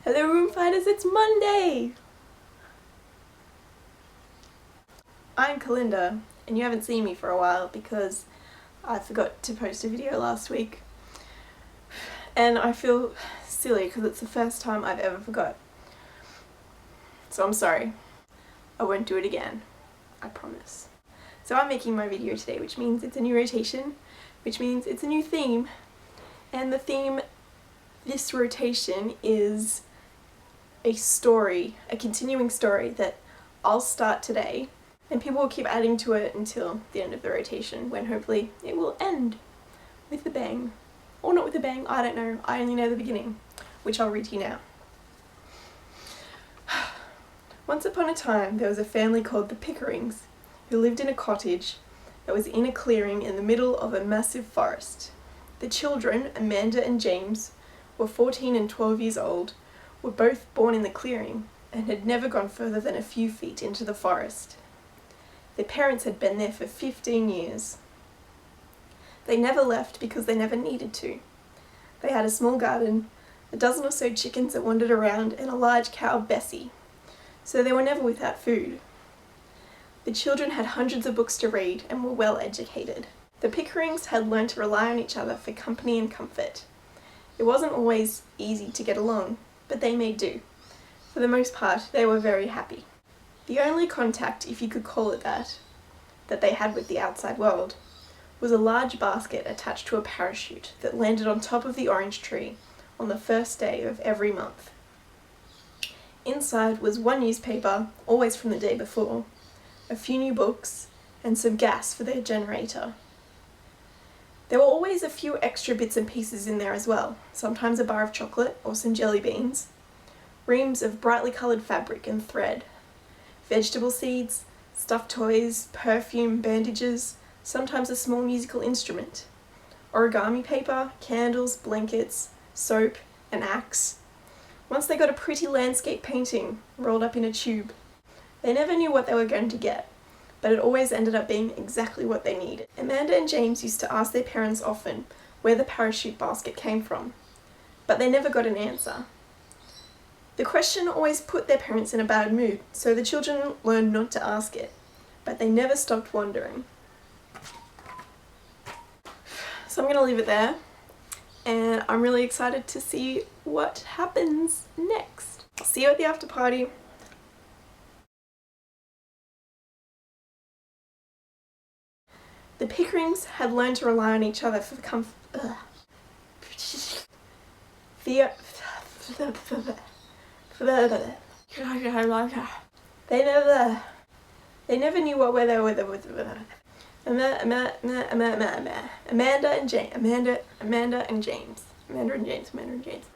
Hello room fighters, it's Monday! I'm Kalinda, and you haven't seen me for a while because I forgot to post a video last week. And I feel silly because it's the first time I've ever forgot. So I'm sorry. I won't do it again. I promise. So I'm making my video today, which means it's a new rotation, which means it's a new theme. And the theme this rotation is a story, a continuing story that I'll start today, and people will keep adding to it until the end of the rotation, when hopefully it will end with a bang. Or not with a bang, I don't know, I only know the beginning, which I'll read to you now. Once upon a time there was a family called the Pickerings, who lived in a cottage that was in a clearing in the middle of a massive forest. The children, Amanda and James, were 14 and 12 years old, were both born in the clearing and had never gone further than a few feet into the forest. Their parents had been there for 15 years. They never left because they never needed to. They had a small garden, a dozen or so chickens that wandered around, and a large cow, Bessie, so they were never without food. The children had hundreds of books to read and were well educated. The Pickerings had learned to rely on each other for company and comfort. It wasn't always easy to get along, but they made do. For the most part, they were very happy. The only contact, if you could call it that they had with the outside world was a large basket attached to a parachute that landed on top of the orange tree on the first day of every month. Inside was one newspaper, always from the day before, a few new books, and some gas for their generator. There were always a few extra bits and pieces in there as well, sometimes a bar of chocolate or some jelly beans, reams of brightly coloured fabric and thread, vegetable seeds, stuffed toys, perfume, bandages, sometimes a small musical instrument, origami paper, candles, blankets, soap, an axe. Once they got a pretty landscape painting rolled up in a tube. They never knew what they were going to get, but it always ended up being exactly what they needed. Amanda and James used to ask their parents often where the parachute basket came from, but they never got an answer. The question always put their parents in a bad mood, so the children learned not to ask it, but they never stopped wondering. So I'm going to leave it there, and I'm really excited to see what happens next. I'll see you at the after party. The Pickerings had learned to rely on each other for comfort. They never knew what where they were. Amanda and James.